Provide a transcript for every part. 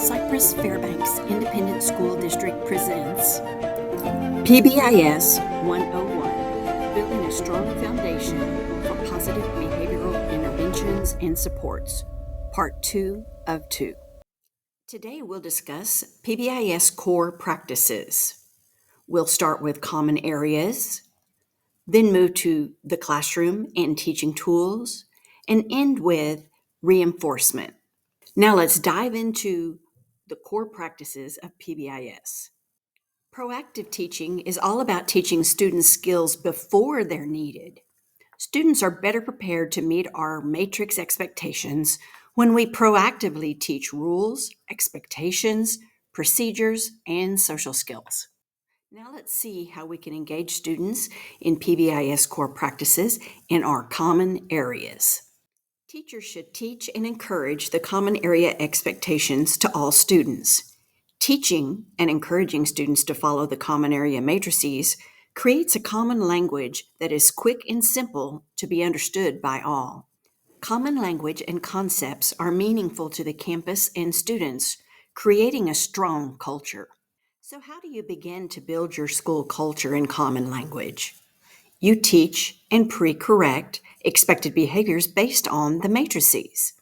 Cypress Fairbanks Independent School District presents PBIS 101, Building a Strong Foundation for Positive Behavioral Interventions and Supports, Part 2 of 2. Today we'll discuss PBIS core practices. We'll start with common areas, then move to the classroom and teaching tools, and end with reinforcement. Now let's dive into the core practices of PBIS. Proactive teaching is all about teaching students skills before they're needed. Students are better prepared to meet our matrix expectations when we proactively teach rules, expectations, procedures, and social skills. Now let's see how we can engage students in PBIS core practices in our common areas. Teachers should teach and encourage the common area expectations to all students. Teaching and encouraging students to follow the common area matrices creates a common language that is quick and simple to be understood by all. Common language and concepts are meaningful to the campus and students, creating a strong culture. So how do you begin to build your school culture in common language? You teach and pre-correct expected behaviors based on the matrices.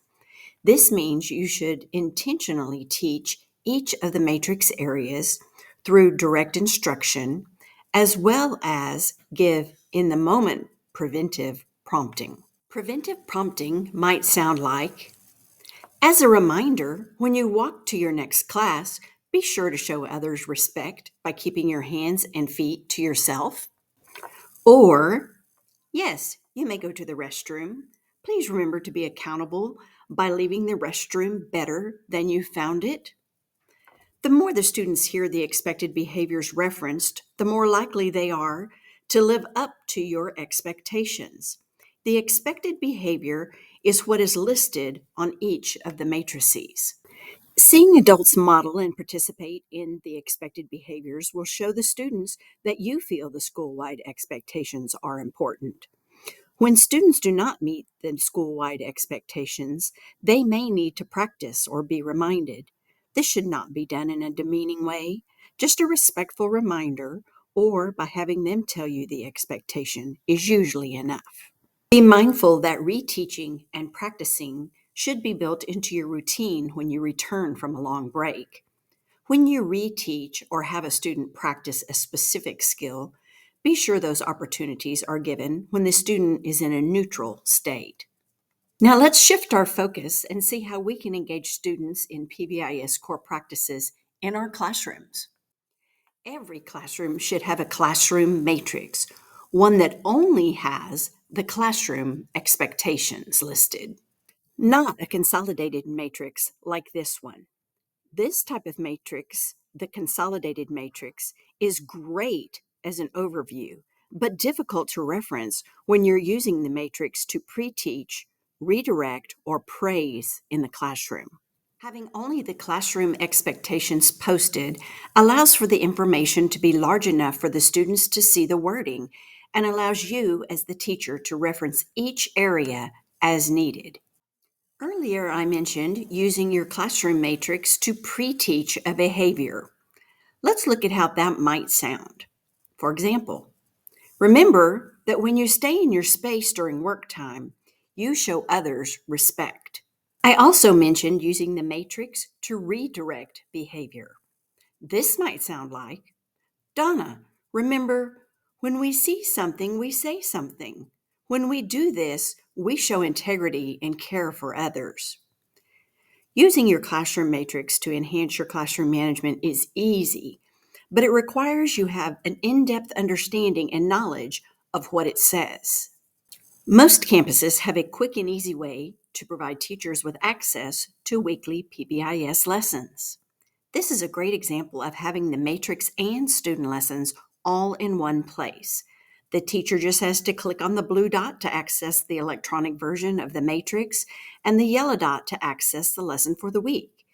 This means you should intentionally teach each of the matrix areas through direct instruction, as well as give in-the-moment preventive prompting. Preventive prompting might sound like, as a reminder, when you walk to your next class, be sure to show others respect by keeping your hands and feet to yourself. Or, yes, you may go to the restroom. Please remember to be accountable by leaving the restroom better than you found it. The more the students hear the expected behaviors referenced, the more likely they are to live up to your expectations. The expected behavior is what is listed on each of the matrices. Seeing adults model and participate in the expected behaviors will show the students that you feel the school-wide expectations are important. When students do not meet the school-wide expectations, they may need to practice or be reminded. This should not be done in a demeaning way, just a respectful reminder, or by having them tell you the expectation is usually enough. Be mindful that reteaching and practicing should be built into your routine when you return from a long break. When you reteach or have a student practice a specific skill, be sure those opportunities are given when the student is in a neutral state. Now let's shift our focus and see how we can engage students in PBIS core practices in our classrooms. Every classroom should have a classroom matrix, one that only has the classroom expectations listed. Not a consolidated matrix like this one. This type of matrix, the consolidated matrix, is great as an overview, but difficult to reference when you're using the matrix to pre-teach, redirect, or praise in the classroom. Having only the classroom expectations posted allows for the information to be large enough for the students to see the wording and allows you as the teacher to reference each area as needed. Earlier, I mentioned using your classroom matrix to pre-teach a behavior. Let's look at how that might sound. For example, remember that when you stay in your space during work time, you show others respect. I also mentioned using the matrix to redirect behavior. This might sound like, Donna, remember, when we see something, we say something. When we do this, we show integrity and care for others. Using your classroom matrix to enhance your classroom management is easy, but it requires you have an in-depth understanding and knowledge of what it says. Most campuses have a quick and easy way to provide teachers with access to weekly PBIS lessons. This is a great example of having the matrix and student lessons all in one place. The teacher just has to click on the blue dot to access the electronic version of the matrix and the yellow dot to access the lesson for the week.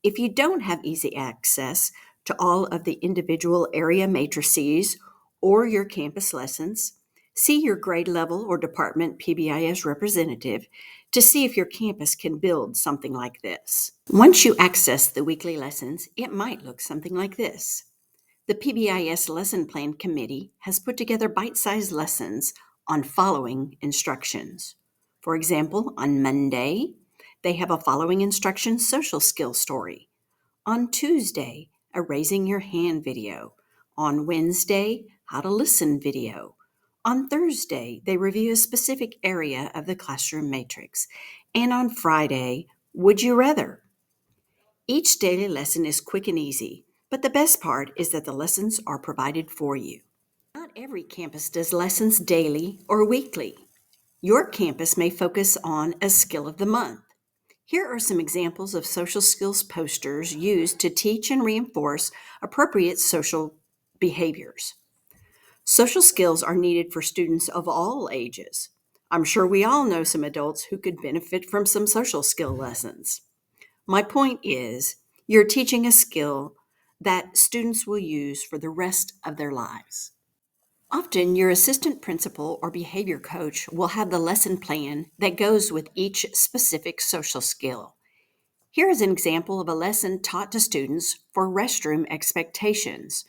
If you don't have easy access to all of the individual area matrices or your campus lessons, See your grade level or department PBIS representative to see if your campus can build something like this. Once you access the weekly lessons, it might look something like this. The PBIS Lesson Plan Committee has put together bite-sized lessons on following instructions. For example, on Monday, they have a following instructions social skills story. On Tuesday, a raising your hand video. On Wednesday, how to listen video. On Thursday, they review a specific area of the classroom matrix. And on Friday, would you rather? Each daily lesson is quick and easy, but the best part is that the lessons are provided for you. Not every campus does lessons daily or weekly. Your campus may focus on a skill of the month. Here are some examples of social skills posters used to teach and reinforce appropriate social behaviors. Social skills are needed for students of all ages. I'm sure we all know some adults who could benefit from some social skill lessons. My point is, you're teaching a skill that students will use for the rest of their lives. Often, your assistant principal or behavior coach will have the lesson plan that goes with each specific social skill. Here is an example of a lesson taught to students for restroom expectations.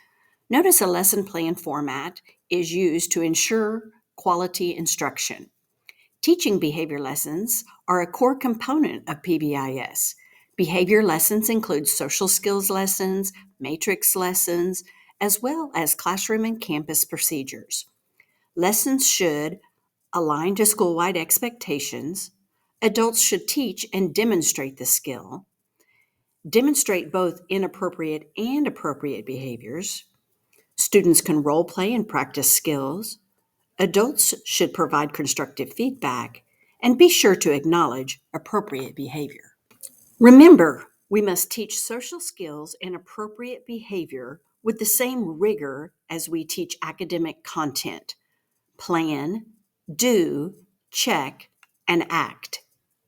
Notice a lesson plan format is used to ensure quality instruction. Teaching behavior lessons are a core component of PBIS. Behavior lessons include social skills lessons, matrix lessons, as well as classroom and campus procedures. Lessons should align to school-wide expectations. Adults should teach and demonstrate the skill. Demonstrate both inappropriate and appropriate behaviors. Students can role play and practice skills. Adults should provide constructive feedback and be sure to acknowledge appropriate behavior. Remember, we must teach social skills and appropriate behavior with the same rigor as we teach academic content. Plan, do, check, and act.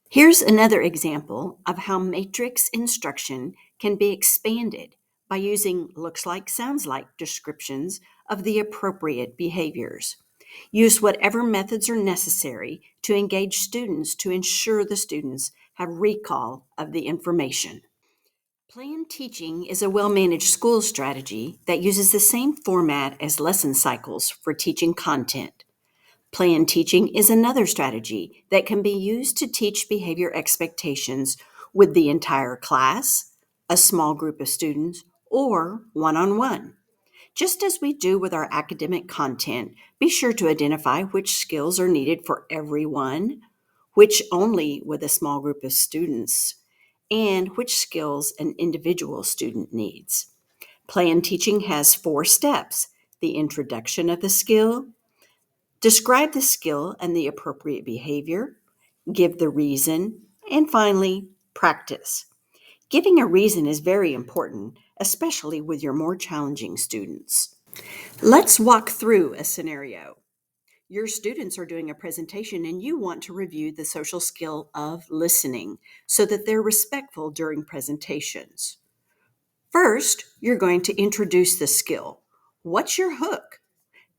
Here's another example of how matrix instruction can be expanded by using looks like, sounds like descriptions of the appropriate behaviors. Use whatever methods are necessary to engage students to ensure the students have recall of the information. Planned teaching is a well-managed school strategy that uses the same format as lesson cycles for teaching content. Planned teaching is another strategy that can be used to teach behavior expectations with the entire class, a small group of students, or one-on-one. Just as we do with our academic content, be sure to identify which skills are needed for everyone, which only with a small group of students, and which skills an individual student needs. Planned teaching has 4 steps: the introduction of the skill, describe the skill and the appropriate behavior, give the reason, and finally, practice. Giving a reason is very important, especially with your more challenging students. Let's walk through a scenario. Your students are doing a presentation and you want to review the social skill of listening so that they're respectful during presentations. First, you're going to introduce the skill. What's your hook?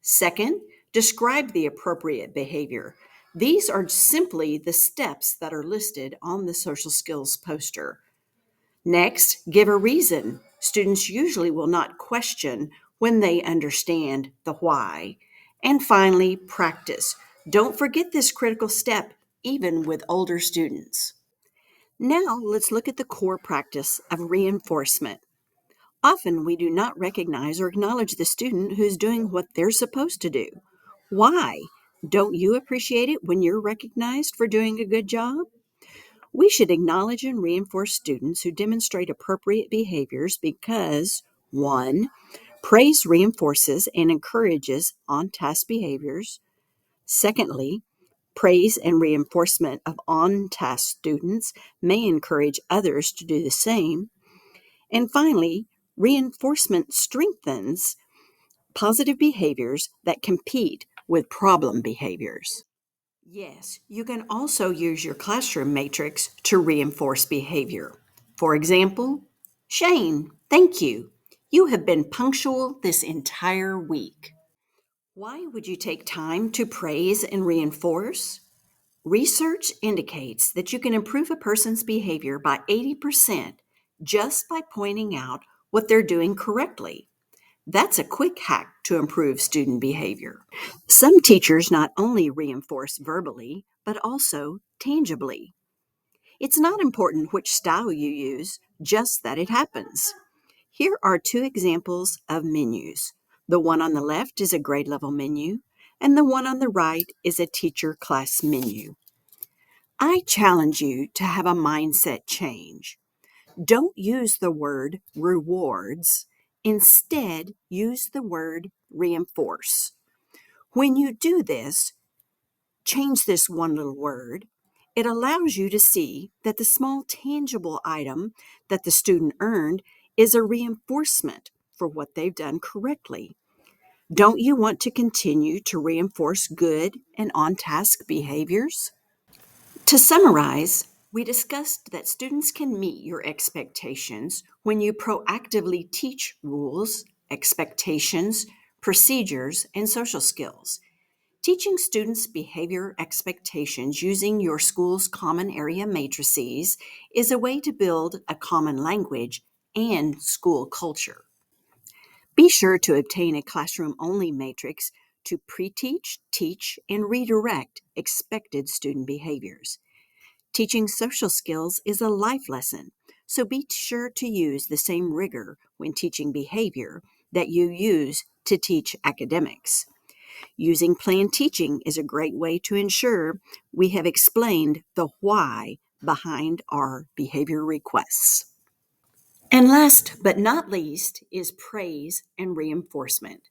Second, describe the appropriate behavior. These are simply the steps that are listed on the social skills poster. Next, give a reason. Students usually will not question when they understand the why. And finally, practice. Don't forget this critical step, even with older students. Now, let's look at the core practice of reinforcement. Often, we do not recognize or acknowledge the student who's doing what they're supposed to do. Why? Don't you appreciate it when you're recognized for doing a good job? We should acknowledge and reinforce students who demonstrate appropriate behaviors because 1. Praise reinforces and encourages on-task behaviors. Secondly, praise and reinforcement of on-task students may encourage others to do the same. And finally, reinforcement strengthens positive behaviors that compete with problem behaviors. Yes, you can also use your classroom matrix to reinforce behavior. For example, Shane, thank you. You have been punctual this entire week. Why would you take time to praise and reinforce? Research indicates that you can improve a person's behavior by 80% just by pointing out what they're doing correctly. That's a quick hack to improve student behavior. Some teachers not only reinforce verbally, but also tangibly. It's not important which style you use, just that it happens. Here are two examples of menus. The one on the left is a grade level menu, and the one on the right is a teacher class menu. I challenge you to have a mindset change. Don't use the word rewards. Instead, use the word reinforce. When you do this, change this one little word. It allows you to see that the small tangible item that the student earned is a reinforcement for what they've done correctly. Don't you want to continue to reinforce good and on-task behaviors? To summarize, we discussed that students can meet your expectations when you proactively teach rules, expectations, procedures, and social skills. Teaching students behavior expectations using your school's common area matrices is a way to build a common language and school culture. Be sure to obtain a classroom-only matrix to pre-teach, teach, and redirect expected student behaviors. Teaching social skills is a life lesson, so be sure to use the same rigor when teaching behavior that you use to teach academics. Using planned teaching is a great way to ensure we have explained the why behind our behavior requests. And last but not least is praise and reinforcement.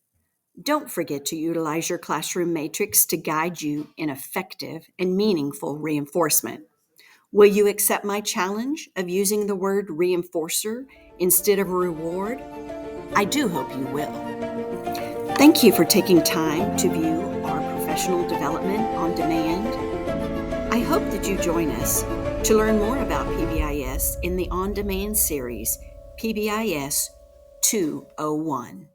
Don't forget to utilize your classroom matrix to guide you in effective and meaningful reinforcement. Will you accept my challenge of using the word reinforcer instead of reward? I do hope you will. Thank you for taking time to view our professional development on demand. I hope that you join us to learn more about PBIS in the On Demand series, PBIS 201.